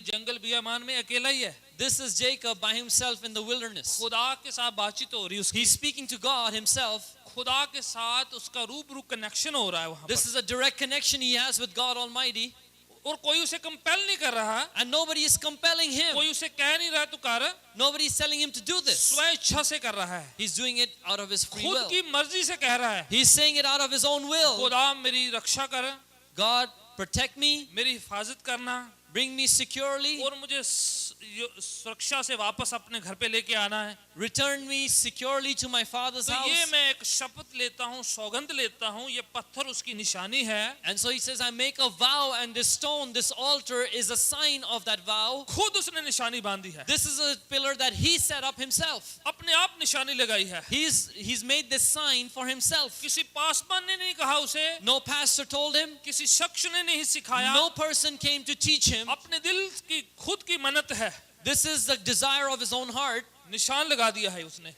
जंगल बियामान में अकेला ही है. This is Jacob by himself in the wilderness. खुदा के साथ बातचीत हो रही है उसकी. He's speaking to God himself. खुदा के साथ उसका रूबरू कनेक्शन हो रहा है वहां This पर. is a direct connection he has with God Almighty. और कोई उसे कंपेल नहीं कर रहा. And nobody is compelling him. कोई उसे कह नहीं रहा तू कर. Nobody is telling him to do this. स्व इच्छा से कर रहा है. He's doing it out of his free खुद will. की मर्जी से कह रहा है. He's saying it out of his own will. खुदा मेरी रक्षा कर. God, protect me, मेरी हिफाजत करना. bring me securely, और मुझे सुरक्षा से वापस अपने घर पे लेके आना है. return me securely to my father's तो ये house. मैं एक शपथ लेता हूँ, सौगंध लेता हूँ. ये पत्थर उसकी निशानी है. And so he says, I make a vow, and this stone, this altar is a sign of that vow. खुद उसने निशानी बांधी है. This is a pillar that he set up himself. अपने आप निशानी लगाई है. He's made this sign for himself. किसी पासवान ने नहीं कहा उसे. No pastor told him. किसी शख्स ने नहीं सिखाया. No person came to teach him. अपने दिल की खुद की मन्नत है. This is the desire of his own heart. निशान लगा दिया है उसने.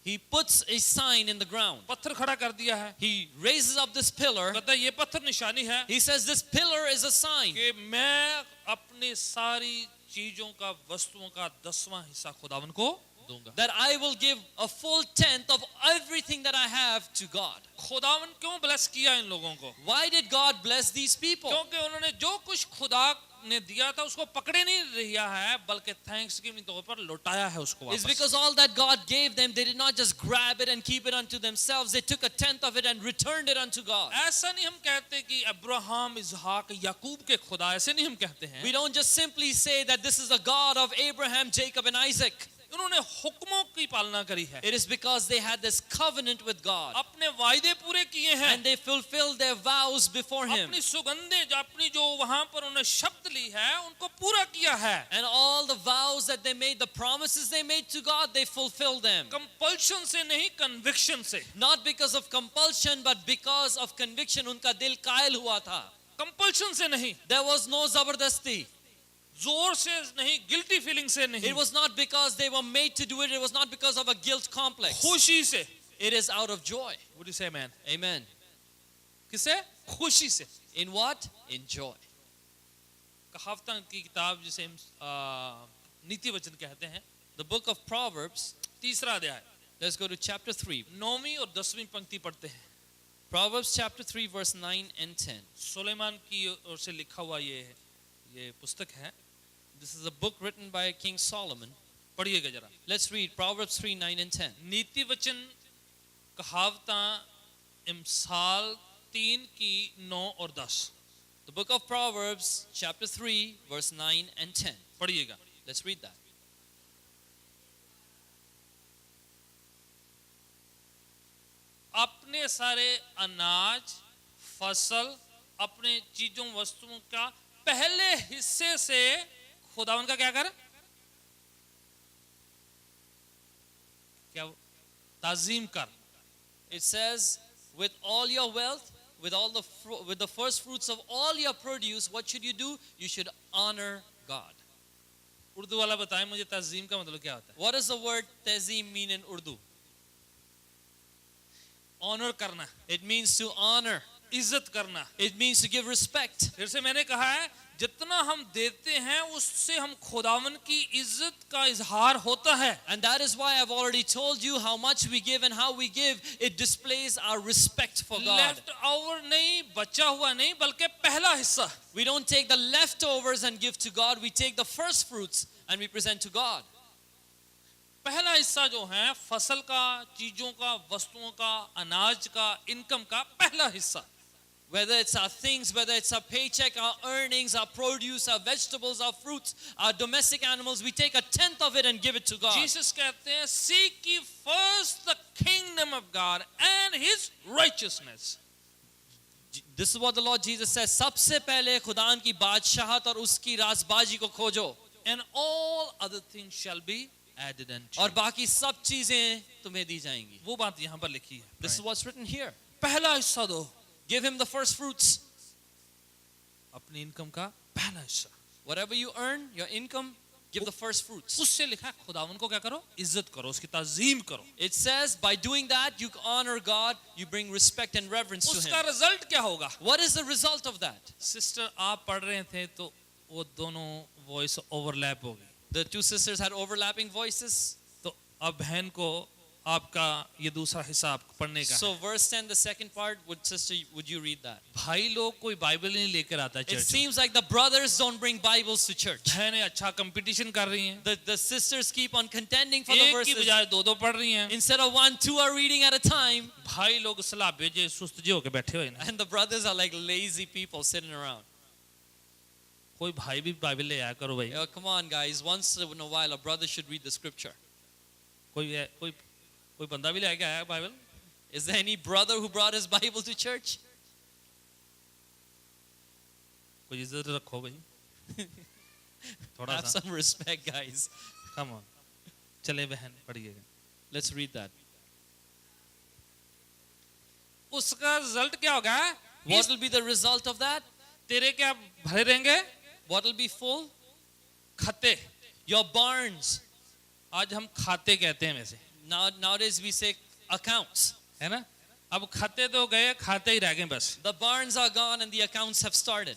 He puts a sign in the ground. पत्थर खड़ा कर दिया है. He raises up this pillar. कहता है ये पत्थर निशानी है. He says this pillar is a sign. कि मैं अपनी सारी चीजों का, वस्तुओं का 10वां हिस्सा खुदावन को दूंगा. That I will give a full tenth of everything that I have to God. खुदावन क्यों ब्लेस किया इन लोगों को? Why did God bless these people? क्योंकि उन्होंने जो कुछ खुदा ने दिया था उसको पकड़े नहीं रहा है, बल्कि थैंक्स गिविंग तौर पर लौटाया है उसको It's वापस. because all that God gave them, they did not just grab it and keep it unto themselves. They took a tenth of it and returned it unto God. ऐसा नहीं हम कहते कि अब्राहम, इस्हाक, याकूब के खुदा, ऐसे नहीं हम कहते हैं. We don't just simply say that this is the God of Abraham, Jacob, and Isaac. उन्होंने हुक्मों की पालना करी है. It is because they had this covenant with God. अपने वायदे पूरे किए हैं. And they fulfilled their vows before Him. अपनी सुगंधें, अपनी जो वहां पर उन्होंने शब्द ली है, उनको पूरा किया है. And all the vows that they made, the promises they made to God, they fulfilled them. Compulsion से नहीं, कन्विक्शन से. Not because of compulsion, but because of conviction. उनका दिल कायल हुआ था. कंपल्शन से नहीं, There was no zabardasti. जोर से नहीं, गिल्टी फीलिंग से नहीं. It was not because they were made to do it. It was not because of a guilt complex. खुशी से. It is out of joy. Would you say amen? Amen. किसे? खुशी से. In what? In joy. कहावतां की किताब जिसे हम नीति वचन कहते हैं, The book of Proverbs. 3रा अध्याय. Let's go to chapter 3. 9वीं और 10वीं पंक्ति पढ़ते हैं. Proverbs chapter 3 verse 9 and 10. Suleman की ओर से लिखा हुआ ये पुस्तक है. This is a book written by King Solomon. पढ़िएगा जरा. Let's read Proverbs 3 9 and 10. नीति वचन कहावतां इमसाल 3 की 9 और 10. The book of Proverbs chapter 3 verse 9 and 10. पढ़िएगा. Let's read that. अपने सारे अनाज, फसल, अपने चीजों वस्तुओं का पहले हिस्से से खुदावन का क्या कर? क्या ताजीम कर. It says, with all your wealth, with the first fruits of all your produce, what should you do? You should honor God. Urdu वाला बताएं मुझे ताजीम का मतलब क्या होता है? What does the word tazim mean in Urdu? Honour करना. It means to honor. इज्जत करना. It means to give respect. फिर से मैंने कहा है, जितना हम देते हैं उससे हम खुदावन की इज्जत का इजहार होता है. And that is why I've already told you how much we give and how we give. It displays our respect for God. Left over नहीं, बचा हुआ नहीं, बल्कि पहला हिस्सा. We don't take the leftovers and give to God. We take the first fruits and we present to God. पहला हिस्सा जो है फसल का, चीजों का, वस्तुओं का, अनाज का, इनकम का पहला हिस्सा. Whether it's our things, whether it's our paycheck, our earnings, our produce, our vegetables, our fruits, our domestic animals, we take a tenth of it and give it to God. Jesus कहते हैं, seek ye first the kingdom of God and His righteousness. This is what the Lord Jesus says. सबसे पहले खुदान की बादशाहत और उसकी राजबाजी को खोजो. And all other things shall be added unto और you. बाकी सब चीजें तुम्हें दी जाएंगी. वो बात यहाँ पर लिखी है. This is what's written here. पहला हिस्सा दो. Give him the first fruits. अपनी इनकम का पहला हिस्सा. Whatever you earn, your income, give the first fruits. उससे लिखा है खुदावन को क्या करो? इज्जत करो, उसकी ताजीम करो. It says by doing that you honor God, you bring respect and reverence to उसका him. रिजल्ट क्या होगा? What is the result of that? Sister आप पढ़ रहे थे तो वो दोनों वॉइस ओवरलैप हो गई। The two sisters had overlapping voices. तो अब बहन को आपका ये दूसरा हिसाब पढ़ने का So है। verse 10, the second part, would you read that? भाई लोग कोई बाइबल नहीं लेकर आता It चर्च में। seems like the brothers don't bring Bibles to church. बहनें अच्छा कंपटीशन कर रही हैं, The sisters keep on contending for the एक की verses. बजाय दो दो पढ़ रही हैं। Instead of one, two are reading at a time. भाई लोग सलाह भेजे सुस्त जे होके बैठे हुए ना। And the brothers are like lazy people sitting around. कोई भाई भी बाइबल ले आया करो भाई। Oh, come on, guys. Once in a while, a brother should read the scripture. कोई बंदा भी लेके आया Bible? Is there any brother who brought his Bible to church? कोई इज्जत रखो भाई। थोड़ा Have सा some respect, guys. Come on. चले बहन पढ़िएगा। Let's read that. उसका रिजल्ट क्या होगा? What will be the result of that? तेरे क्या भरे रहेंगे? What will be full? खत्ते। Your barns. आज हम खाते कहते हैं वैसे, Nowadays we say accounts. है ना? अब खाते तो गए, खाते ही रह गए बस। The barns are gone and the accounts have started.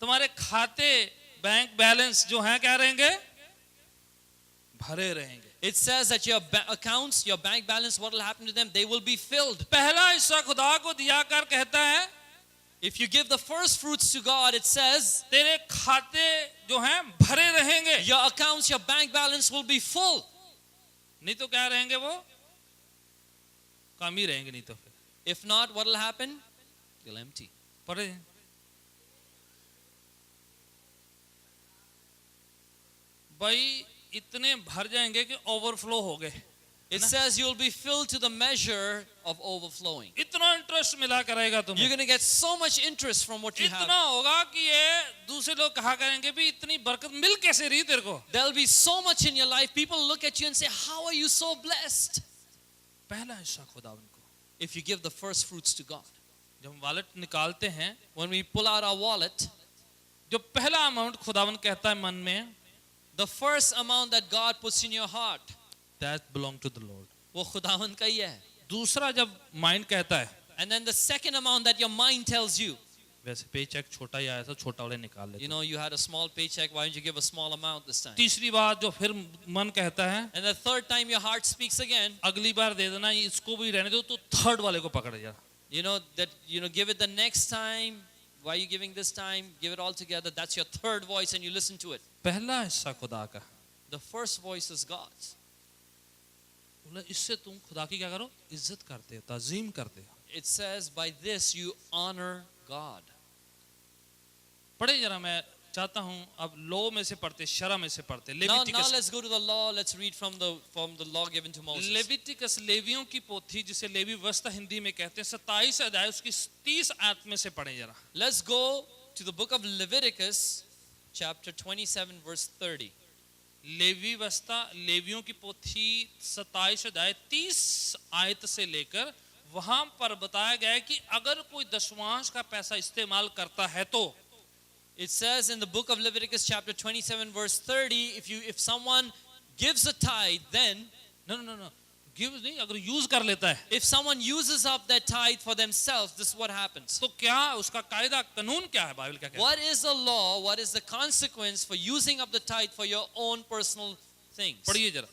तुम्हारे खाते बैंक बैलेंस जो हैं क्या रहेंगे? भरे रहेंगे। It says that your accounts, your bank balance, what will happen to them? They will be filled. पहला हिस्सा खुदा को दिया कर कहता है, If you give the first fruits to God, it says तेरे खाते जो हैं भरे रहेंगे। your accounts, your bank balance will be full. नहीं तो क्या रहेंगे वो? कम ही रहेंगे नहीं तो फिर। If not, what will happen? You'll empty. पढ़े भाई इतने भर जाएंगे कि ओवरफ्लो हो गए। It says you'll be filled to the measure of overflowing. इतना इंटरेस्ट मिला करेगा You're तुम्हें, going to get so much interest from what you इतना have. होगा कि ये दूसरे लोग कहा करेंगे भी इतनी बरकत मिल कैसे रही तेरे को? There'll be so much in your life. People look at you and say, how are you so blessed? पहला हिस्सा खुदावन को If you give the first fruits to God. जब हम वॉलेट निकालते हैं, When we pull out our wallet, जो पहला अमाउंट खुदावन कहता है मन में, the first amount that God puts in your heart, that belong to the Lord. वो खुदावंद का ही है. दूसरा जब माइंड कहता है, And then the second amount that your mind tells you, वैसे पे चेक छोटा ही आया था, छोटा वाले निकाल लेते you know, you had a small paycheck, why don't you give a small amount this time? तीसरी बात जो फिर मन कहता है, And the third time your heart speaks again, अगली बार दे देना, इसको भी रहने दो, तो थर्ड वाले को पकड़ यार। you know, that, you know, give it the next time. Why are you giving this time? Give it all together. That's your third voice and you listen to it. पहला हिस्सा खुदा का, The first voice is God's. बोले इससे तुम खुदा की क्या करो? इज्जत करते हो, ताजीम करते हो। It says, by this you honor God. पढ़े जरा, मैं चाहता हूँ अब लो में से पढ़ते, शरा में से पढ़ते। Now Leviticus, let's go to the law. Let's read from the law given to Moses. Leviticus लेवियों की पोथी जिसे लेवी वस्ता हिंदी में कहते हैं, 27 अध्याय उसकी 30 आयत में से पढ़े जरा। Let's go to the book of Leviticus, chapter 27, verse 30. Levy वस्ता लेवियों की पोथी 27 अध्याय 30 आयत से लेकर वहां पर बताया गया है कि अगर कोई दशमांश का पैसा इस्तेमाल करता है तो, It says in the book of Leviticus, chapter 27, verse 30, if someone gives a tithe, then no, give नहीं, अगर यूज कर लेता है if someone uses up that tithe for themselves, this is what happens. तो क्या उसका कायदा कानून क्या है? बाइबल क्या कहता है? What is the law? What is the consequence for using up the tithe for your own personal things? पढ़िए जरा।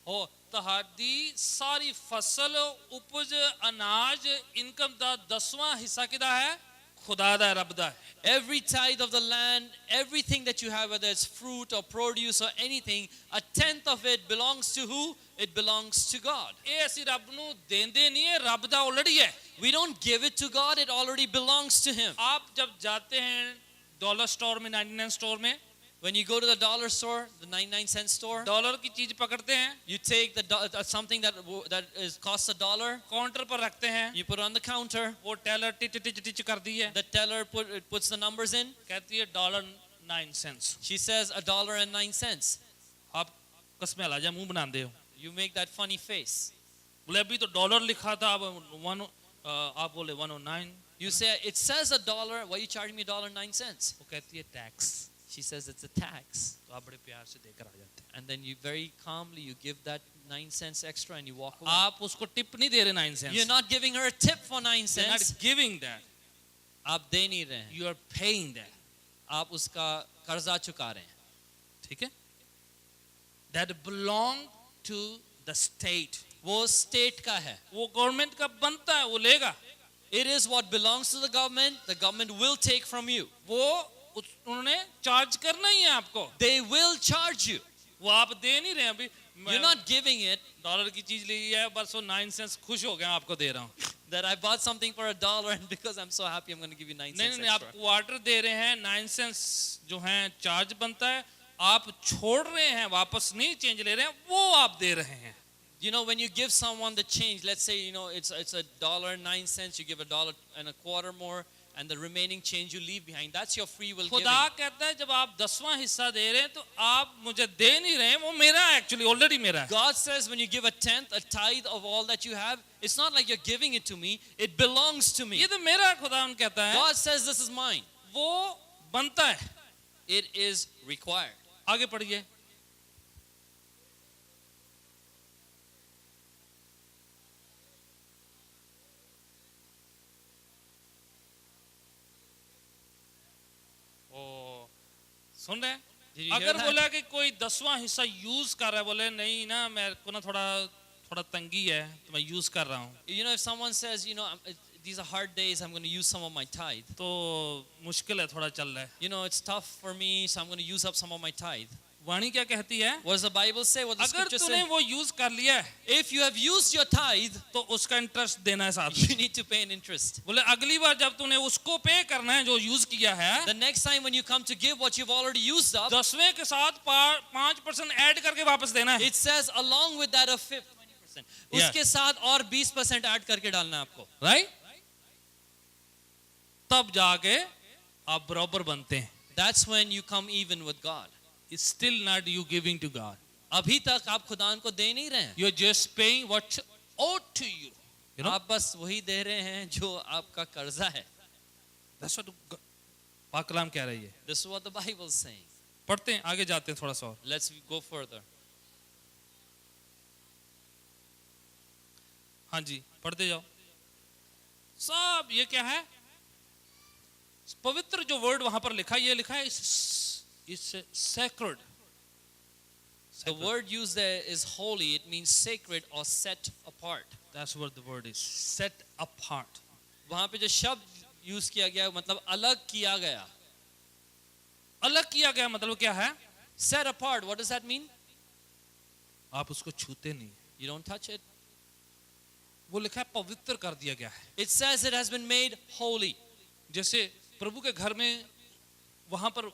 हो तहादी सारी फसल उपज अनाज इनकम दा 10वां हिस्सा किदा है? खुदा दा, रब दा है। Every tithe of the land, everything that you have, whether it's fruit or produce or anything, a tenth of it belongs to who? It belongs to God. ਇਹ ਅਸੀਂ ਰੱਬ ਨੂੰ ਦੇਂਦੇ ਨਹੀਂ ਹੈ, ਰੱਬ ਦਾ ਆਲਰੇਡੀ ਹੈ। We don't give it to God, it already belongs to Him. आप जब जाते हैं डॉलर स्टोर में, 99 स्टोर में, When you go to the dollar store, the 99-cent store, dollar की चीज पकड़ते हैं, you take something that costs $1, counter पर रखते हैं, you put it on the counter, वो टेलर टिच टिच टिच करती है, the teller puts the numbers in, कहती है $9. she says $1.09. आप कसम हला जा मुंह बनाते हो, You make that funny face. बोले अभी तो डॉलर लिखा था, अब आप बोले 109। You say, it says $1, why are you charging me $1.09? वो कहती है tax. She says it's a tax. तो आप बड़े प्यार से देकर आ जाते हैं। And then you very calmly, you give that 9 cents extra and you walk away. आप उसको टिप नहीं दे रहे 9 cents. You're not giving her a tip for 9 You're not cents. giving that. आप दे नहीं रहे हैं. You are paying that. आप उसका कर्जा चुका रहे हैं. ठीक है? That belong to the state. वो स्टेट का है. वो गवर्नमेंट का बनता है, वो लेगा. It is what belongs to the government. The government will take from you. वो उन्होंने चार्ज करना ही है आपको. They will charge you. वो आप दे नहीं रहे अभी. You're not giving it. Dollar की चीज ली है, बस वो 9 cents खुश हो गया, आपको दे रहा हूँ. That I bought something for $1 and because I'm so happy I'm going to give you 9 cents नहीं, आप extra. क्वार्टर दे रहे हैं, 9 cents जो है चार्ज बनता है, आप छोड़ रहे हैं, वापस नहीं चेंज ले रहे हैं, वो आप दे रहे हैं. You know, when you give someone the change, let's say, you know, it's $1.09, you give $1.25 more, and the remaining change you leave behind. That's your free will giving. खुदा कहता है जब आप 10वां हिस्सा दे रहे हैं तो आप मुझे दे नहीं रहे हैं, वो मेरा है, एक्चुअली ऑलरेडी मेरा है. God says when you give a tenth, a tithe of all that you have, it's not like you're giving it to me, it belongs to me. ये तो मेरा है, खुदा कहता है. God says this is mine. वो बनता है. It is required. आगे पढ़िए. सुन रहे हैं? Did you hear अगर that? बोला कि कोई 10वां हिस्सा यूज कर रहा है, बोले नहीं ना, मेरे को ना थोड़ा तंगी है तो मैं यूज कर रहा हूँ. You know, if someone says, you know, these are hard days, I'm going to use some of my tithe. तो मुश्किल है, थोड़ा चल रहा है. You know, it's tough for me, so I'm going to use up some of my tithe. वाणी क्या कहती है? What does the Bible say? What does the अगर scripture तूने say? वो यूज कर लिया है If you have used your tithe, तो उसका इंटरेस्ट देना है साथ you में. need to pay an interest. बोले अगली बार जब तूने उसको पे करना है जो यूज किया है, The next time when you come to give what you've already used up, 10वें के साथ 5% ऐड करके वापस देना है. it says along with that a fifth, 20%. Yeah. उसके साथ और 20% ऐड करके डालना है आपको. राइट? तब जाके आप बराबर बनते हैं. That's when you come even with God. It's still not you giving to God. अभी तक आप खुदान को दे नहीं रहे हैं. You're just paying what owed to you. You know? आप बस वही दे रहे हैं जो आपका कर्जा है. That's what पाक कलाम कह रही है. This is what the Bible is saying. पढ़ते हैं, आगे जाते हैं थोड़ा सा और. Let's go further. हाँ जी, पढ़ते जाओ. सब ये क्या है? पवित्र जो वर्ड वहां पर लिखा, ये लिखा है it's sacred. The word used there is holy. It means sacred or set apart. That's what the word is. Set apart. वहाँ पे जो शब्द यूज किया गया मतलब अलग किया गया. अलग किया गया मतलब क्या है? Set apart. What does that mean? आप उसको छूते नहीं. You don't touch it. वो लिखा है पवित्र कर दिया गया है. It says it has been made holy. जैसे प्रभु के घर में वहां पर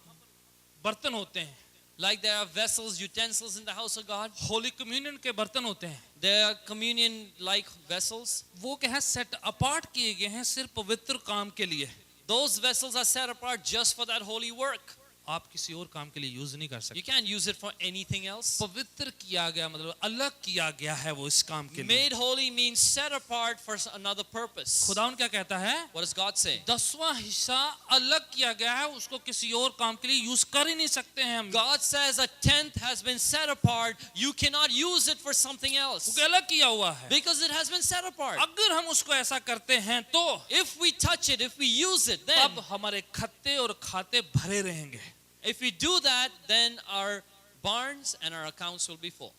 बर्तन होते हैं. Like there are vessels, utensils in the house of God. Holy communion के बर्तन होते हैं. There are communion-like vessels. वो क्या है? सेट अपार्ट किए गए हैं सिर्फ पवित्र काम के लिए. Those vessels are set apart just for that holy work. आप किसी और काम के लिए यूज नहीं कर You सकते. can't use it for anything else. पवित्र किया गया मतलब अलग किया गया है वो इस काम के लिए. Made holy means set apart for another purpose. खुदावन क्या कहता है? What does God say? 10वां हिस्सा अलग किया गया है, उसको किसी और काम के लिए यूज कर ही नहीं सकते हैं हम. God says a tenth has been set apart. You cannot use it for something else वो अलग किया हुआ है. because it has been set apart. अगर हम उसको ऐसा करते हैं तो If we touch it, if we use it, then तब हमारे खत्ते और खाते भरे रहेंगे. if we do that, then our barns and our accounts will be full.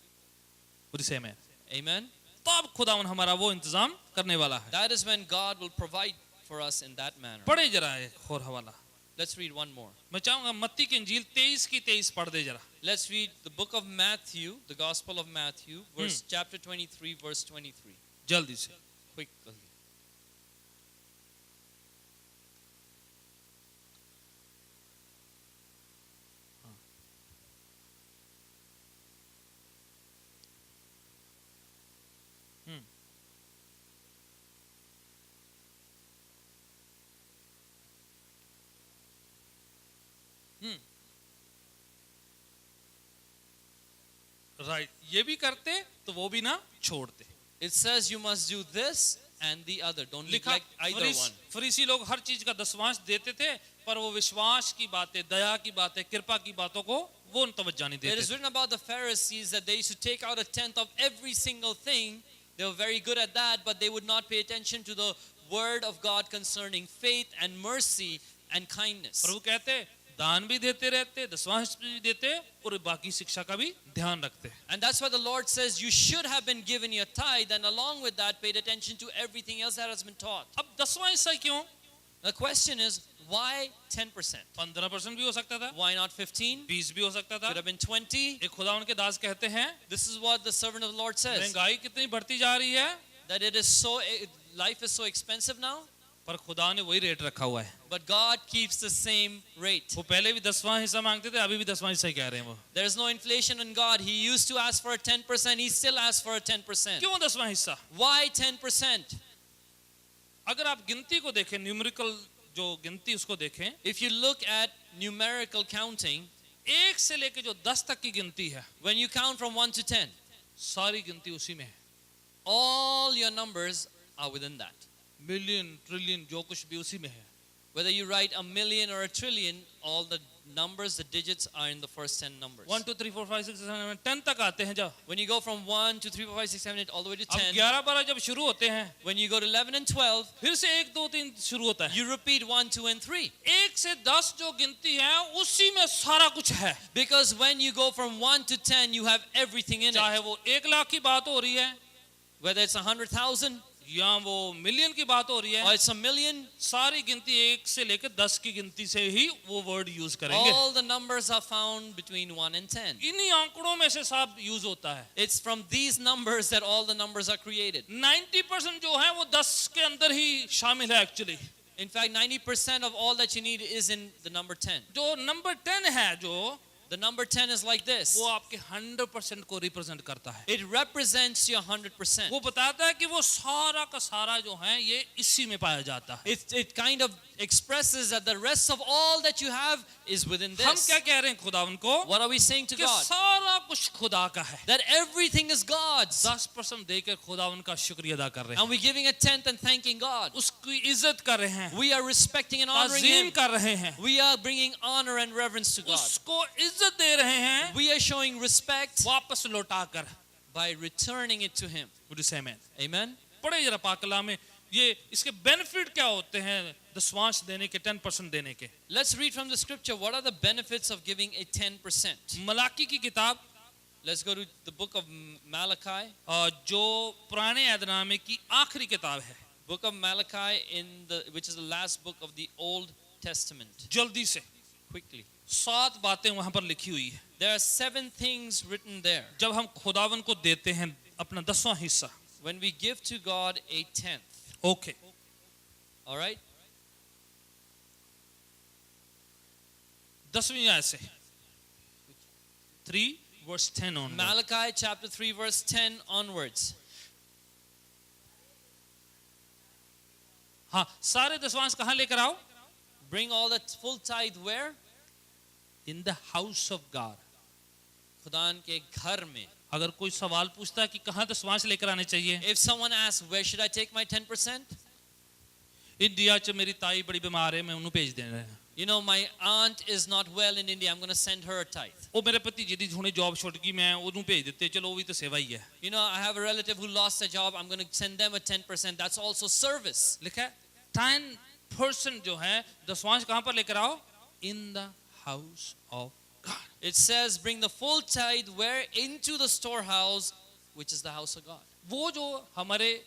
Would you say amen? Amen. तब खुदावन हमारा वो इंतजाम करने वाला है. That is when God will provide for us in that manner. पढ़े जरा एक और हवाला. Let's read one more. मैं चाहूंगा मत्ती की इंजील 23 की 23 पढ़ दे जरा. Let's read the book of Matthew, the Gospel of Matthew, chapter 23, verse 23. जल्दी से. Quickly. राइट. ये भी करते तो वो भी ना छोड़ते. It says you must do this and the other. Don't लिखा neglect either one. फरीसी लोग हर चीज का दशमांश देते थे, पर वो विश्वास की बातें, दया की बातें, कृपा की बातों को वो तवज्जो नहीं It देते is थे। written about the Pharisees that they used to take out a tenth of every single thing. They were very good at that, but they would not pay attention to the word of God concerning faith and mercy and kindness. प्रभु कहते दान भी देते रहते, दसवांश भी देते और बाकी शिक्षा का भी ध्यान रखते। And that's why the Lord says you should have been given your tithe, and along with that paid attention to everything else that has been taught. अब 10वां हिस्सा क्यों? The question is, why 10%? 15% भी हो सकता था, Why not 15? 20 भी हो सकता था। Could have been 20. एक खुदा उनके दास कहते हैं This is what the servant of the Lord says, महंगाई कितनी बढ़ती जा रही है, that it is so, life is so expensive now, पर खुदा ने वही रेट रखा हुआ है। but God keeps the same rate. वो पहले भी 10वां हिस्सा मांगते थे, अभी भी 10वां हिस्सा ही कह रहे हैं वो। There is no inflation in God. He used to ask for a 10%. He still asks for a 10%. क्यों 10वां हिस्सा? Why 10%? अगर आप गिनती को देखें, न्यूमेरिकल जो गिनती उसको देखें, If you look at numerical counting, 1 से लेके जो 10 तक की गिनती है, when you count from 1 to 10, सारी गिनती उसी में है। all your numbers are within that. Million, trillion, जो कुछ भी उसी में है। Whether you write a million or a trillion, all the numbers, the digits are in the first 10 numbers. 1 2 3 4 5 6 7 8 10 तक आते हैं जब। When you go from 1 to 3, 4, 5, 6, 7, 8, all the way to अब 10, 11 12 जब शुरू होते हैं, when you go to 11 and 12, फिर से 1 2 3 शुरू होता है। you repeat 1, 2, and 3. 1 से 10 जो गिनती है, उसी में सारा कुछ है। Because when you go from 1 to 10, you have everything in it. चाहे वो 1 लाख की बात हो रही है, Whether it's 100,000 या वो मिलियन की बात हो रही or है, it's a million, सारी गिनती 1 से लेकर 10 की गिनती से ही वो वर्ड यूज करेंगे। all the numbers are found between 1 and 10. इन्हीं आंकड़ों में से सब यूज होता है। It's from these numbers that all the numbers are created. 90% जो है वो 10 के अंदर ही शामिल है actually. In fact, 90% of all that you need is in the number 10. जो नंबर 10 है, जो The number 10 is like this. वो आपके 100% को रिप्रेजेंट करता है। It represents your 100%. वो बताता है कि वो सारा का सारा जो है ये इसी में पाया जाता है। It kind of expresses that the rest of all that you have is within हम this. क्या कह रहे हैं खुदा उनको? What are we saying to कि God? सारा कुछ खुदा का है। That everything is God's. 10% देकर खुदा उनका शुक्रिया अदा कर रहे हैं, And we're giving a tenth and thanking God. उसकी इज्जत कर रहे हैं, We are respecting and honoring Tazeem Him. कर रहे हैं, We are bringing honor and reverence to God. उसको इज्जत दे रहे हैं, We are showing respect वापस लौटा कर। by returning it to Him. Would you say amen? Amen. पढ़े जरा पाक कलाम में ये इसके बेनिफिट क्या होते हैं दसवांश देने के, 10% देने के। Let's read from the scripture. What are the benefits of giving a 10%? Malachi की किताब Let's go to the book of Malachi. जो पुराने ऐदनामे की आखिरी किताब है, Book of Malachi, which is the last book of the Old Testament. जल्दी से Quickly. 7 बातें वहां पर लिखी हुई है। There are 7 things written there. जब हम खुदावन को देते हैं अपना 10वां हिस्सा, When we give to God a tenth. Okay, All right? 10वीं आयत से 3 verse 10 on Malachi chapter 3 verse 10 onwards. हाँ, सारे दसवांश कहाँ लेकर आओ? Bring all the full tithe where? In the house of God. खुदान के घर में. अगर कोई सवाल पूछता है कि कहाँ दसवांश लेकर आने चाहिए, If someone asks, where should I take my 10%? India च मेरी ताई बड़ी बीमार है, मैं उन्हें भेज दे रहा हूँ। You know, my aunt is not well in India. I'm going to send her a tithe. वो मेरे भतीजे दी हुणे जॉब छुट गई, मैं उन्हें भेज देते, चलो वो भी तो सेवा ही है। You know, I have a relative who lost a job. I'm going to send them a 10%. That's also service. लिखा है 10% जो है दसवांश कहाँ पर लेकर आओ? In the house of God. It says, bring the full tithe where? Into the storehouse, which is the house of God. वो जो हमारे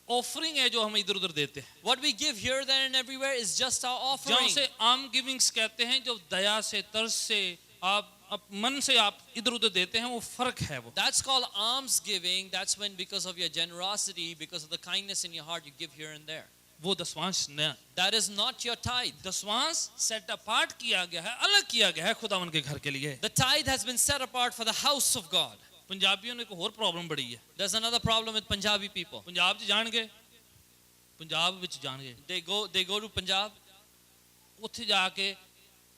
ऑफरिंग है जो हम इधर उधर देते हैं, What we give here, there, and everywhere is just our offering. जहाँ से आम गिविंग्स कहते हैं, जो दया से, तरस से, आप मन से आप इधर उधर देते हैं, वो फर्क है वो। That's called alms giving. That's when, because of your generosity, because of the kindness in your heart, you give here and there. वो दसवांश न, That is not your tithe. दसवांश सेट अपार्ट किया गया है, अलग किया गया है खुदावन के घर के लिए। The tithe has been set apart for the house of God. पंजाबियों ने एक और प्रॉब्लम बड़ी है। There's another problem with Punjabi people. Punjab च जान गए, पंजाब विच जान गए, They go to Punjab. उत्थे जाके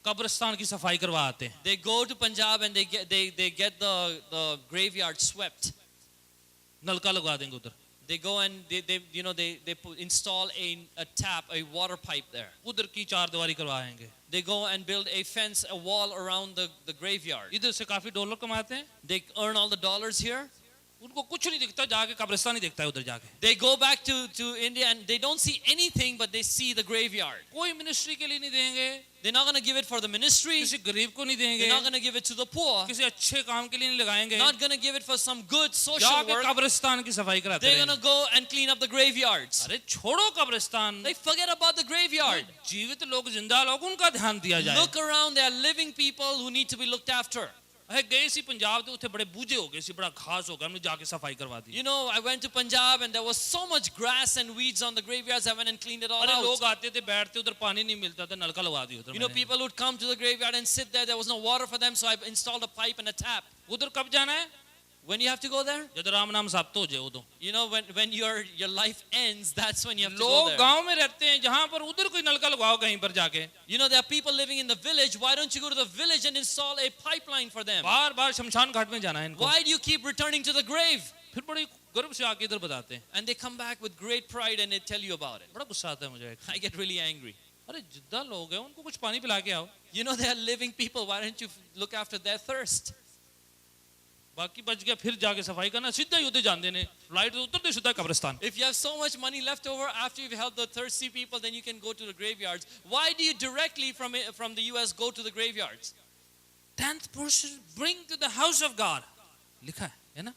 कब्रिस्तान की सफाई करवा आते हैं। They go to Punjab and they get the graveyard swept. नलका लगवा देंगे उधर, They go and install a tap, a water pipe there. उधर की चार दीवारी करवाएंगे, They go and build a fence, a wall around the graveyard. इधर से काफी डॉलर कमाते हैं, They earn all the dollars here. उनको कुछ नहीं दिखता, जाके कब्रिस्तान ही दिखता है उधर जाके. They go back to India and they don't see anything, but they see the graveyard. कोई मिनिस्ट्री के लिए नहीं देंगे, They're not going to give it for the ministry. किसी गरीब को नहीं They're देंगे, not going to give it to the poor. किसी अच्छे काम के लिए नहीं लगाएंगे, Not going to give it for some good social जाके work. कब्रिस्तान की सफाई कराते They're going हैं. to go and clean up the graveyards. अरे छोड़ो कब्रिस्तान, They forget about the graveyard. जीवित लोग, जिंदा लोग, उनका ध्यान दिया जाए. Look around, there are living people who need to be looked after. अरे गए सी पंजाब तो उठे बड़े बूझे हो गए सी, बड़ा घास हो गया, हमने जाके सफाई करवा दी. You know, I went to Punjab and there was so much grass and weeds on the graveyards. I went and cleaned it all अरे out. लोग आते थे, बैठते, उधर पानी नहीं मिलता था, नलका लगा दिया उधर. You know, मैंने. people would come to the graveyard and sit there. There was no water for them, so I installed a pipe and a tap. उधर कब जाना है? When you have to go there? जब राम नाम साबित हो जाए उधर. You know, when your life ends, that's when you have to go लोग there. गांव में रहते हैं, जहां पर उधर कोई नलका लगाओ कहीं पर जाके. You know, there are people living in the village. Why don't you go to the village and install a pipeline for them? बार बार शमशान घाट में जाना है इनको. Why do you keep returning to the grave? फिर बड़ी गर्व से आके इधर बताते हैं. And they come back with great pride and they tell you about it. बड़ा गुस्सा आता है मुझे. I get really angry. अरे जिद्दा लोग हैं, उनको कुछ पानी पिला के आओ. You know, they are living people. Why don't you look after their thirst? बाकी बच गया, फिर जाके सफाई करना, सीधा ही उधर जान देने, फ्लाइट से उतरते सीधा कब्रिस्तान. If you have so much money left over after you've helped the thirsty people, then you can go to the graveyards. Why do you directly from the US go to the graveyards? 10th portion bring to the house of God. लिखा है ना?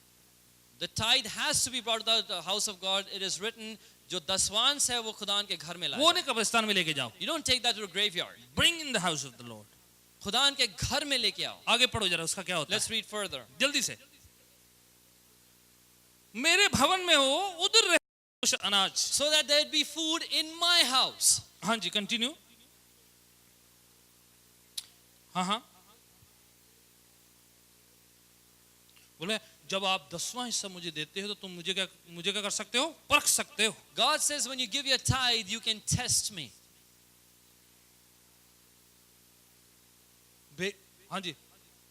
The tithe has to be brought to the house of God. It is written, जो दसवांश है वो खुदा के घर में लाए. वो नहीं कब्रिस्तान में लेके जाओ. You don't take that to a graveyard. Bring in the house of the Lord. खुदा के घर में लेके आओ. आगे पढ़ो जरा, उसका क्या होता है. Let's read further. जल्दी से. मेरे भवन में हो, उधर रहे कुछ अनाज. So that there be food in my house. हाँ जी, कंटिन्यू. हाँ हाँ. बोले जब आप 10वां हिस्सा मुझे देते हो तो तुम मुझे क्या कर सकते हो? परख सकते हो. God says when you give your tithe, you can test me. हाँ जी,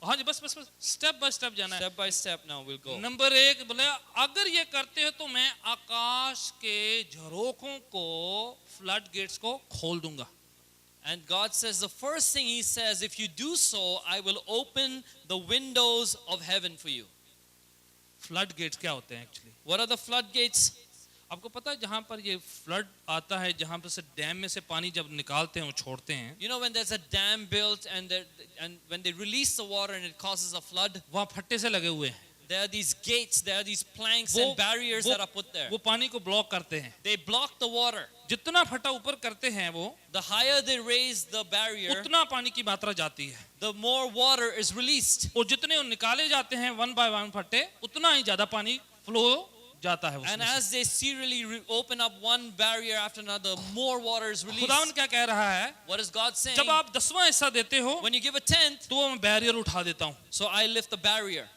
हाँ जी, बस स्टेप बाय स्टेप जाना है. Step by step now we'll go. Number 1 बोले अगर ये करते हो तो मैं आकाश के झरोखों को, फ्लड गेट्स को खोल दूंगा. And God says, the first thing He says, if you do so, I will open the windows of heaven for you. Flood gates क्या होते हैं actually? What are the floodgates? आपको पता है जहां पर ये फ्लड आता है, जहां पर से डैम में से पानी जब निकालते हैं और छोड़ते हैं, You know, when there's a dam built and when they release the water and it causes a flood, वहां फट्टे से लगे हुए हैं. there are these gates, there are these planks वो- and barriers that are put there. वो पानी को ब्लॉक करते हैं. They block the water. जितना फटा ऊपर करते हैं वो, The higher they raise the barrier, उतना पानी की मात्रा जाती है. the more water is released. और जितने वो निकाले जाते हैं 1 by 1 फट्टे, उतना ही ज्यादा पानी फ्लो जाता है And उसमें से. as they serially open up one barrier after another, more water is released. खुदावन क्या कह रहा है? What is God saying? जब आप 10वां हिस्सा देते हो When you give a tenth, तो वो मैं बैरियर उठा देता हूँ. so I lift the barrier.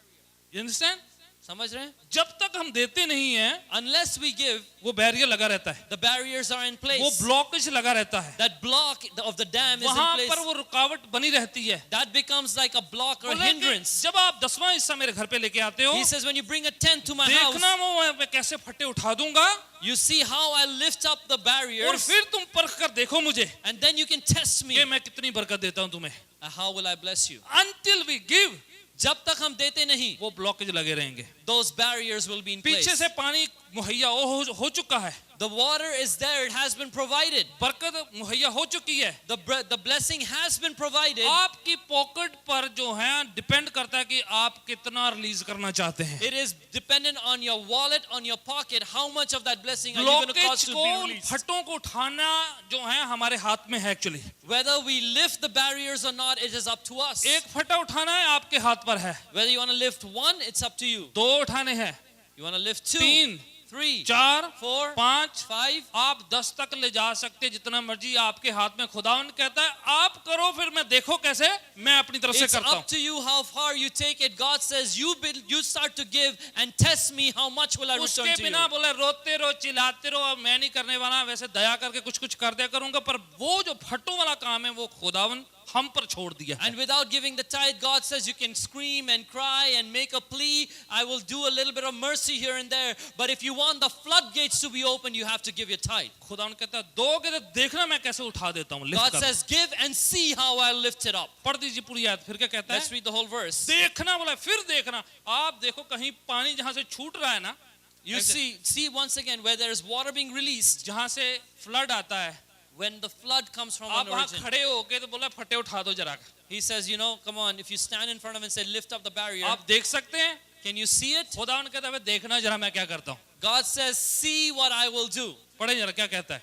You understand? समझ रहे हैं? जब तक हम देते नहीं हैं, Unless we give, वो बैरियर लगा रहता है, the barriers are in वो place. ब्लॉकेज लगा रहता है, That block of the dam is in वहां place. पर वो रुकावट बनी रहती है. That becomes like a block or बोले कि hindrance. जब आप 10वां हिस्सा मेरे घर पे लेके आते हो, He says, when you bring a tenth to my house, देखना मैं कैसे फट्टे उठा दूंगा, you see how I lift up the और barriers, फिर तुम परख कर देखो मुझे and then you can test me. कि मैं कितनी बरकत देता हूं तुम्हें. How will I bless you? Until we give, जब तक हम देते नहीं, वो ब्लॉकेज लगे रहेंगे. those barriers will be in place. पीछे से पानी मुहैया हो चुका है, The water is there, it has been provided. बरकत मुहैया हो चुकी है. The blessing has been provided. आपकी पॉकेट पर जो है डिपेंड करता है कि आप कितना रिलीज करना चाहते हैं. It is dependent on your wallet, on your pocket, how much of that blessing are you going to cause blockage to को, be released. फटों को उठाना जो है हमारे हाथ में है actually. Whether we lift the barriers or not, it is up to us. एक फटा उठाना है आपके हाथ पर है, Whether you want to lift one, it's up to you. 2 उठाने हैं, You want to lift two, 3, 3, 4, 4, 5, 5. आप 10 तक ले जा सकते, जितना मर्जी आपके हाथ में. खुदावन कहता है आप करो, फिर मैं देखो कैसे मैं अपनी तरफ से It's करता हूं. up to you how far you take it. God says you start to give and test me how much will I return उसके to you. बिना बोले रोते रहो, चिल्लाते रहो, मैं नहीं करने वाला, वैसे दया करके कुछ कर दिया करूंगा, पर वो जो फटों वाला काम है वो खुदावन हम पर छोड़ दिया है। And without giving the tithe, God says you can scream and cry and make a plea. I will do a little bit of mercy here and there. But if you want the floodgates to be open, you have to give your tithe. खुदावन कहता है दोगे तो देखना मैं कैसे उठा देता हूँ। God says, give and see how I'll lift it up. पढ़ दीजिए पूरी आयत, फिर क्या कहता है? Let's read the whole verse. देखना बोला, फिर देखना। आप देखो कहीं पानी जहाँ से छूट रहा है ना, You see once again where there is water being released. जहाँ से फ्लड आता है, When the flood comes from आप an वहाँ origin, खड़े होके तो बोला फटे उठा दो जरा। he says, you know, come on, if you stand in front of him and say, lift up the barrier, आप देख सकते हैं? can you see it? खुदावन कहता है देखना जरा मैं क्या करता हूँ। God says, see what I will do. पढ़े जरा क्या कहता है?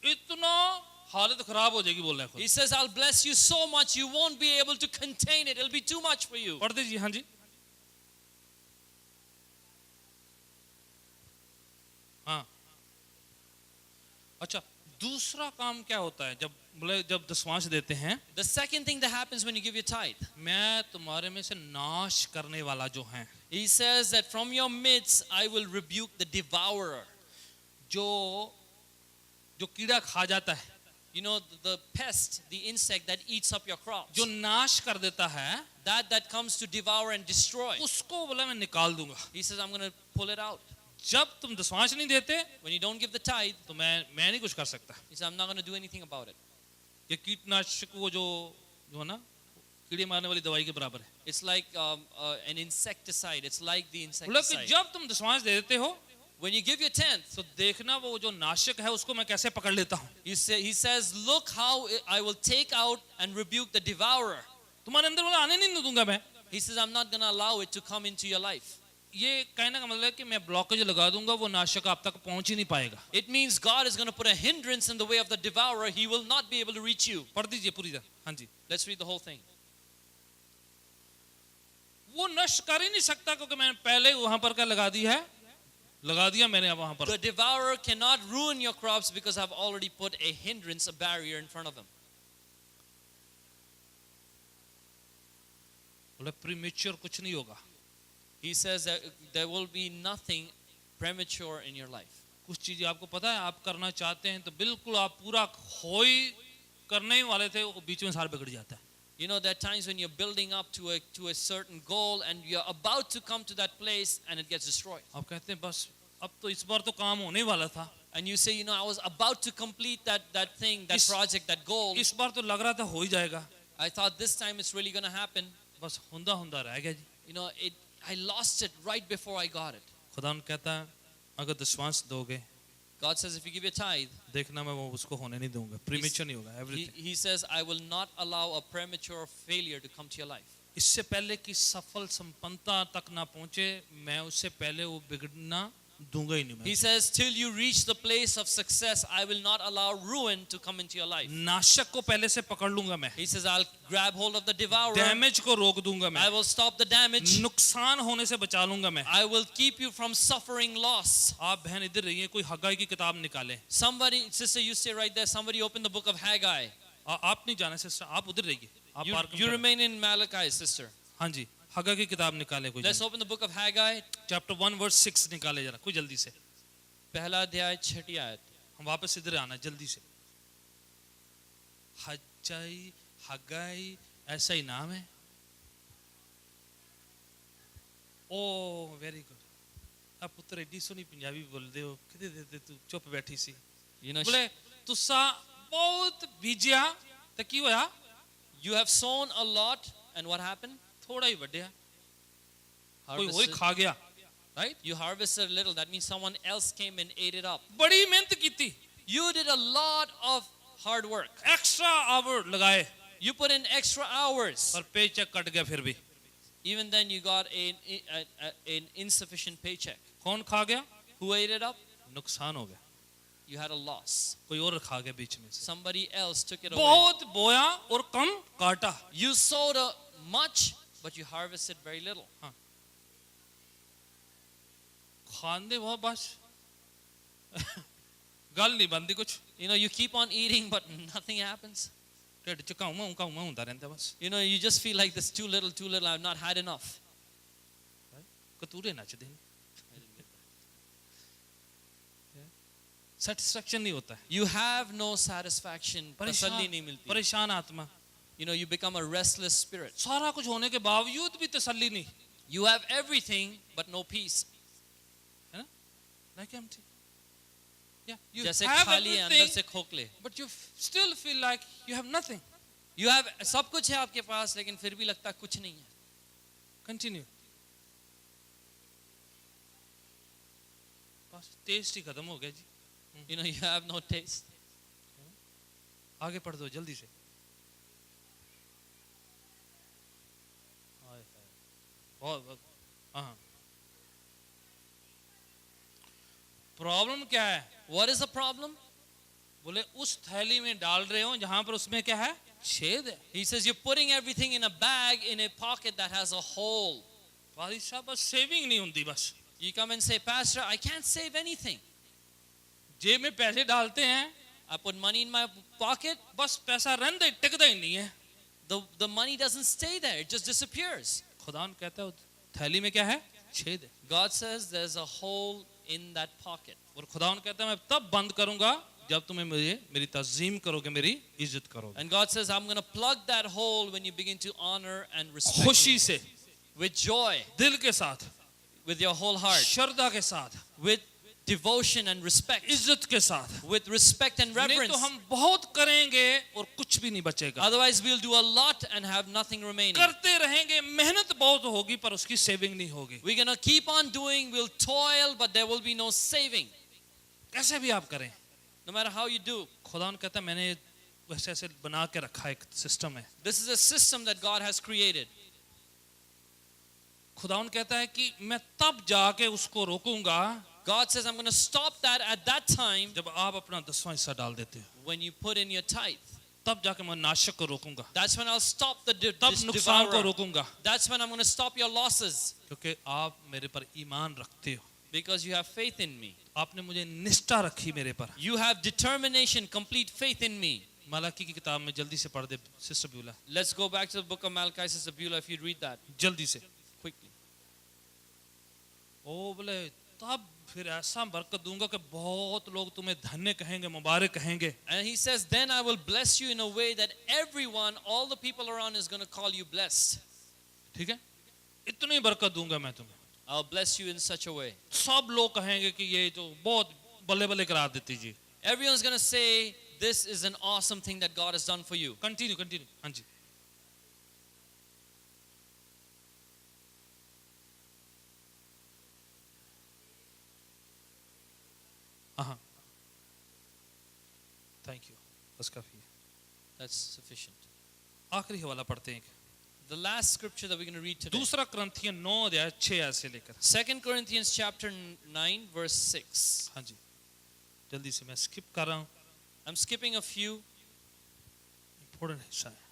इतना हालत खराब हो जाएगी बोल रहा है। He says, I'll bless you so much, you won't be able to contain it. It'll be too much for you. पढ़ दीजिए। हाँ जी, हाँ। अच्छा, दूसरा काम क्या होता है जब दशमांश देते हैं? The second thing that happens when you give your tithe, मैं तुम्हारे में से नाश करने वाला जो है, he says that from your midst I will rebuke the devourer. जो कीड़ा खा जाता है, You know, the pest, the insect that eats up your crops, जो नाश कर देता है, that comes to devour and destroy. उसको बोला मैं निकाल दूंगा। He says, I'm going to pull it out. जब तुम दशमांश नहीं देते When you don't give the tithe, तो मैं नहीं कुछ कर सकता। he says, I'm not going to do anything about it. ये कीटनाशक वो जो है ना, कीड़े मारने वाली दवाई के बराबर है। It's like an insecticide. It's like the बोला कि insecticide. जब तुम दशमांश दे देते हो When you give your tenth, तो देखना वो जो नाशक है उसको मैं कैसे पकड़ लेता हूँ। he says, look how I will take out and rebuke the devourer. तुम्हारे अंदर बोला आने नहीं दूंगा मैं। He says, I'm not going to allow it to come into your life. ये कहने का मतलब है कि मैं ब्लॉकेज लगा दूंगा, वो नाशक आप तक पहुंच ही नहीं पाएगा। It means God is going to put a hindrance in the way of the devourer. He will not be able to reach you. पढ़ दीजिए पूरी तरह। हाँ जी, Let's read the whole thing. वो नष्ट कर ही नहीं सकता क्योंकि मैंने पहले वहां पर क्या लगा दिया मैंने वहां पर। The devourer cannot ruin your crops because I've already put a hindrance, a barrier in front of him. बोला प्रीमेच्योर कुछ नहीं होगा। He says that there will be nothing premature in your life. कुछ चीजें आपको पता है आप करना चाहते हैं तो बिल्कुल आप पूरा हो ही करने ही वाले थे, वो बीच में सारा बिगड़ जाता है। You know, there are times when you're building up to a certain goal and you're about to come to that place and it gets destroyed. आप कहते हैं बस अब तो इस बार तो काम होने वाला था, And you say, you know, I was about to complete that thing, that project, that goal. इस बार तो लग रहा था हो ही जाएगा, I thought this time it's really going to happen. बस हुंदा रह गया जी। You know, I lost it right before I got it. खुदा कहता है अगर दशमांश दोगे God says, if you give your tithe, देखना मैं वो उसको होने नहीं दूंगा, प्रीमेच्योर नहीं होगा everything. he says, I will not allow a premature failure to come to your life. इससे पहले कि सफल संपन्नता तक ना पहुंचे मैं उससे पहले वो बिगड़ना दूंगा ही नहीं। He says, till you reach the place of success, I will not allow ruin to come into your life. नाशक को पहले से पकड़ लूंगा मैं, He says, I'll grab hold of the devourer. Damage को रोक दूंगा मैं, I will stop the damage. नुकसान होने से बचा लूंगा मैं। I will keep you from suffering loss. आप बहन इधर रहिए, कोई हगाई की किताब निकाले। Somebody, sister, you stay right there. Somebody open the book of Haggai. आप नहीं जाना सिस्टर, आप उधर रहिए, आप पार्क में You remain in Malachi, sister. हाँ जी, हगा की किताब निकाले कोई। Let's open the book of Haggai. Chapter 1 verse 6 निकाले जरा कोई जल्दी से। पहला अध्याय 6 आयत। हम वापस इधर आना जल्दी से। हगाई ऐसा ही नाम है। ओ वेरी गुड। आप पुत्र एडी सोनी पंजाबी बोलते हो, किते देते तू चुप बैठी सी। You know, बोले तुसा बहुत बीजिया तो की होया? you have sown a lot and what happened? थोड़ा ही बढ़िया, कोई वही Harvested. खा गया, right? You harvested a little. That means someone else came and ate it up. बड़ी मेहनत की थी, You did a lot of hard work. Extra our लगाए, You put in extra hours. और पे चेक कट गया फिर भी। Even then, you got an insufficient paycheck. कौन खा गया? Who ate it up? नुकसान हो गया, You had a loss. कोई और खा गया बीच में से। Somebody else took it away. बहुत बोया और कम काटा। You sowed much, but you harvested very little. खाने बहुत बस गल नहीं बनती कुछ। You know, you keep on eating, but nothing happens. ढिड च काउमा होता रहता बस। You know, you just feel like this too little, I've not had enough. कतूरे नचदे ने। सेटिस्फेक्शन नहीं होता है, You have no satisfaction. तसल्ली नहीं मिलती. परेशान आत्मा, You know, you become a restless spirit. सारा कुछ होने के बावजूद भी तसल्ली नहीं, You have everything but no peace. है ना, like empty. Yeah, you जैसे have खाली है अंदर everything, से खोखले. but you still feel like you have nothing. You have सब कुछ है आपके पास लेकिन फिर भी लगता कुछ नहीं है. Continue. बस टेस्ट ही खत्म हो गया जी, You know, you have no taste. आगे पढ़ दो जल्दी से. बहुत हाँ, प्रॉब्लम क्या है? What is the problem? बोले उस थैली में डाल रहे हो जहां पर उसमें क्या है, छेद है. He says you're putting everything in a bag in a pocket that has a hole. भाई साहब बस सेविंग नहीं होती, बस You come and say, Pastor, I can't save anything. जेब में पैसे डालते हैं, I put money in my pocket. बस पैसा रहने दे, टिकता ही नहीं है. The money doesn't stay there. It just disappears. खुदा कहता है थैली में क्या है, छेद है. God says there's a hole in that pocket. और खुदा कहता है मैं तब बंद करूंगा जब तुम्हें मेरी ताज़ीम करोगे, मेरी इज्जत करोगे. And God says, I'm going to plug that hole when you begin to honor and respect खुशी me. से, With joy, दिल के साथ, with your whole heart, श्रद्धा के साथ, with devotion and respect, इज्जत के साथ. with respect and नहीं reverence. तो हम बहुत करेंगे और कुछ भी नहीं बचेगा. Otherwise, we'll do a lot and have nothing remaining. करते रहेंगे, मेहनत बहुत होगी पर उसकी सेविंग नहीं होगी. We're going to keep on doing, we'll toil, but there will be no saving. कैसे भी आप करें, No matter how you do. खुदा कहता है मैंने वैसे ऐसे बना के रखा एक सिस्टम है. This is a system that God has created. खुदा कहता है कि मैं तब जाके उसको रोकूंगा God says, I'm going to stop that at that time जब आप अपना 10वां हिस्सा डाल देते हो. when you put in your tithe. तब जाके मैं नाशक को रोकूंगा, That's when I'll stop the तब नुकसान को devourer. रोकूंगा, That's when I'm going to stop your losses क्योंकि आप मेरे पर ईमान रखते हो. because you have faith in me. आपने मुझे निष्ठा रखी मेरे पर. You have determination, complete faith in me. Malachi की किताब में जल्दी से पढ़ दे sister Beulah, Let's go back to the book of Malachi, Sister Beulah, if you read that जल्दी से. quickly. ओ बोले तब फिर ऐसा बरकत दूंगा कि बहुत लोग तुम्हें धन्य कहेंगे, मुबारक कहेंगे. And he says, then I will bless you in a way that everyone, all the people around is going to call you blessed. ठीक है, इतनी बरकत दूंगा मैं तुम्हें, I'll bless you in such a way. सब लोग कहेंगे कि ये तो बहुत बल्ले बल्ले करा देती जी. Everyone's going to say, this is an awesome thing that God has done for you. Continue continue. हाँ जी. हाँ, थैंक यू, बस काफी है. That's sufficient. आखिरी हवाला पढ़ते हैं. The last scripture that we're going to read today. दूसरा करंथियन 9 अध्याय 6 से लेकर. 2 Corinthians chapter 9 verse 6. हाँ जी, जल्दी से मैं स्किप कर रहा हूँ, I'm skipping a few. Important हिस्सा है.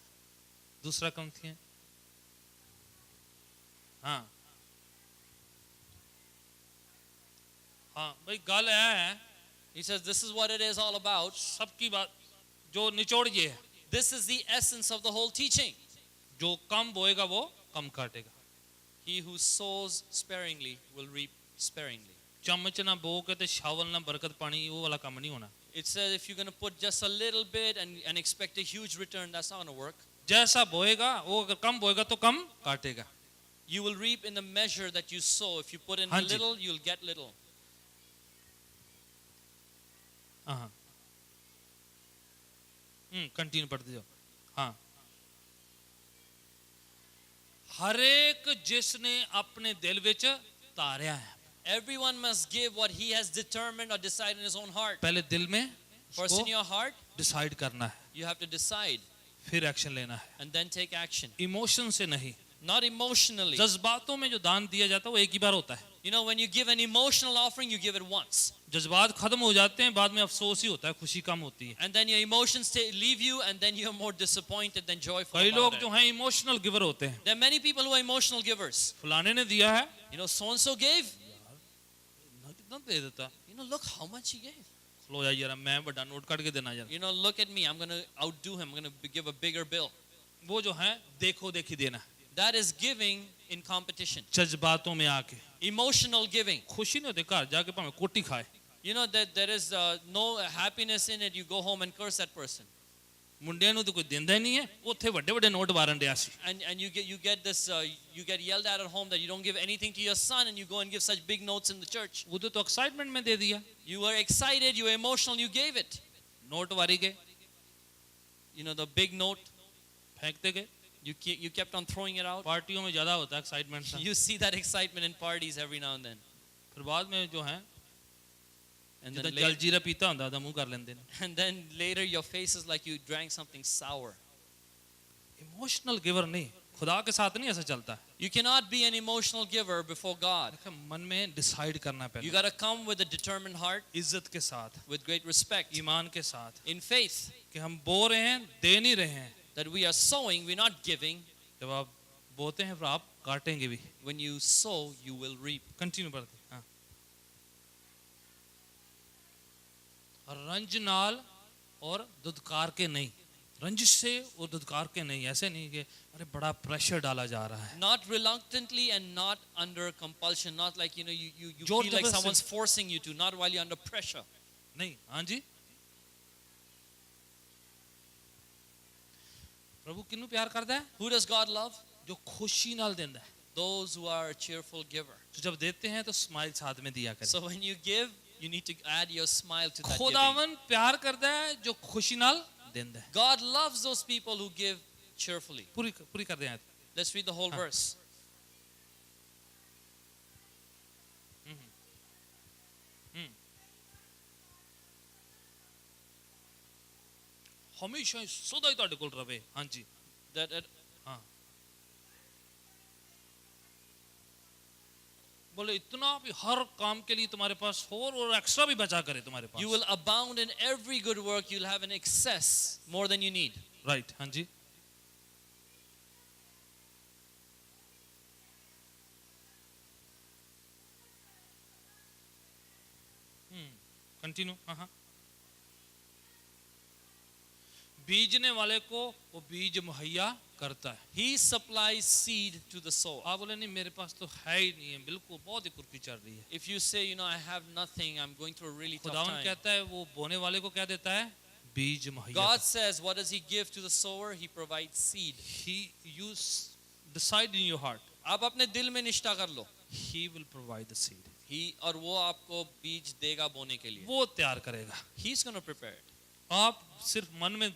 दूसरा करंथियन, हाँ हाँ भाई गल है, He says, this is what it is all about. सबकी बात जो निचोड़ ये है, This is the essence of the whole teaching. जो कम बोएगा वो कम काटेगा. He who sows sparingly will reap sparingly. चम्मच ना बो के ते शावल ना बरकत पानी, वो वाला काम नहीं होना. It says if you're going to put just a little bit and expect a huge return, that's not going to work. जैसा बोएगा वो अगर कम बोएगा तो कम काटेगा. You will reap in the measure that you sow. If you put in हाँ जी. little, you'll get little. हाँ, continue पढ़ते जाओ. हाँ, हर एक जिसने अपने दिल विच तारया है, Everyone must give what he has determined or decided in his own heart. पहले दिल में First in your heart, decide करना है, you have to decide फिर एक्शन लेना है. and then take action. Emotion से नहीं, Not emotionally. जज्बातों में जो दान दिया जाता है वो एक ही बार होता है. You know, when you give an emotional offering, you give it once. जज्बात खत्म हो जाते हैं, बाद में अफसोस ही होता है, खुशी कम होती है. And then your emotions leave you, and then you're more disappointed than joyful. कई About लोग it. जो हैं इमोशनल गिवर होते हैं. There are many people who are emotional givers. फलाने ने दिया है, You know, so and so gave. कितना दे देता. You know, look how much he gave. लो यार यार मैं बड़ा नोट काट के देना यार. You know, look at me. I'm going to outdo him. I'm going to give a bigger bill. वो जो है देखो देखी देना, That is giving in competition. जज्बातों में आके. Emotional giving. खुशी नहीं होती, घर जाके भाਵੇਂ कोटी खाए. You know that there is no happiness in it. You go home and curse that person. ਮੁੰਡਿਆਂ ਨੂੰ ਤਾਂ ਕੋਈ ਦਿੰਦਾ ਹੀ ਨਹੀਂ ਹੈ, ਉੱਥੇ ਵੱਡੇ ਵੱਡੇ ਨੋਟ ਵਾਰਨ ਡਿਆ ਸੀ। And you get this you get yelled at home that you don't give anything to your son, and you go and give such big notes in the church. उधर तो एक्साइटमेंट में दे दिया, You were excited, you were emotional, you gave it. Note वारी गए, You know, the big note, फेंकते गए। you kept on throwing it out. पार्टियों में ज्यादा होता है एक्साइटमेंट सा, You see that excitement in parties every now and then. फिर बाद में जो है And जिद्दां then, जल जीरा पीता ਹੁੰਦਾ ਉਹਦਾ ਮੂੰਹ ਕਰ ਲੈਂਦੇ ਨੇ। and then later your face is like you drank something sour. Emotional giver नहीं, खुदा के साथ नहीं ऐसा चलता है। You cannot be an emotional giver before God. देखो, मन में डिसाइड करना You पहले, got to come with a determined heart, इज्जत के साथ, with great respect, ईमान के साथ, in faith कि हम बो रहे हैं, दे नहीं रहे हैं। that we are sowing, we're not giving. जब आप बोते हैं फिर आप काटेंगे भी। When you sow, you will reap. Continue करते, हाँ। रंज नाल और दुदकार के नहीं, रंजिश से और दुदकार के नहीं, ऐसे नहीं कि अरे बड़ा प्रेशर डाला जा रहा है। Not reluctantly and not under compulsion. Not like, you जोर feel like जबरदस्ती। someone's forcing you to. Not while you're under pressure. नहीं, हाँ जी। प्रभु किन्नू प्यार करता है? Who does God love? जो खुशी नाल देंदा है। Those who are a cheerful giver. तो जब देते हैं तो स्माइल साथ में दिया करें। So when you give, you need to add your smile to that giving. खुदावन प्यार करता है जो खुशी नाल देंदा है। God loves those people who give cheerfully. पूरी कर दें। Let's read the whole verse. हमेशा सदा ही ਤੁਹਾਡੇ ਕੋਲ ਰਵੇ। हाँ जी, That हाँ। बोले इतना भी हर काम के लिए तुम्हारे पास हो और एक्स्ट्रा भी बचा करे तुम्हारे पास। you will abound in every good work. You'll have an excess more than you need. Right, हाँ जी। कंटिन्यू, हाँ हाँ। बीजने वाले को वो बीज मुहैया करता है। He supplies seed to the sower. आप बोले नहीं मेरे पास तो है ही नहीं है, बिल्कुल बहुत ही कुर्की चल रही है। If you say, I have nothing, I'm going through a really tough खुदावन time. कहता है वो बोने वाले को क्या देता है? बीज मुहैया। God says, what does He give to the sower? He provides seed. You decide in your heart. आप अपने दिल में निष्ठा कर लो. He will provide the seed. और वो आपको बीज देगा बोने के लिए. वो तैयार करेगा। He's going to prepare it. आप सिर्फ मन में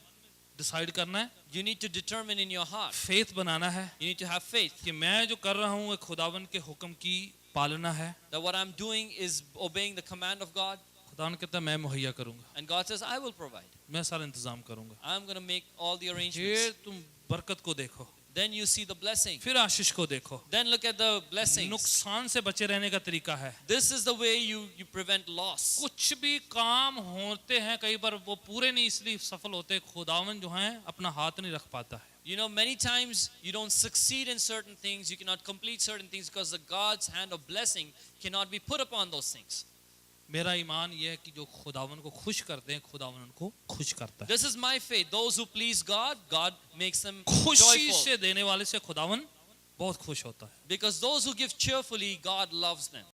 डिसाइड करना है, You need to determine in your heart. Faith बनाना है You need to have faith कि मैं जो कर रहा हूँ खुदावन के हुक्म की पालना है। that what I'm doing is obeying the command of God. खुदावन कहता है मैं मुहैया करूँगा, And God says, I will provide. मैं सारा इंतजाम करूँगा। I'm going to make all the फिर arrangements. तुम बरकत को देखो, Then you see the blessing. फिर आशीष को देखो। Then look at the blessings. नुकसान से बचे रहने का तरीका है। This is the way you prevent loss. कुछ भी काम होते हैं कई बार वो पूरे नहीं इसलिए सफल होते, खुदावन जो है अपना हाथ नहीं रख पाता है। Many times you don't succeed in certain things, you cannot complete certain things because the God's hand of blessing cannot be put upon those things. मेरा ईमान यह है कि जो खुदावन को खुश करते हैं खुदावन उनको खुश करता है। This is my faith. Those who please God, God makes them खुशी joyful. से देने वाले से खुदावन बहुत खुश होता है। Because those who give cheerfully, God loves them.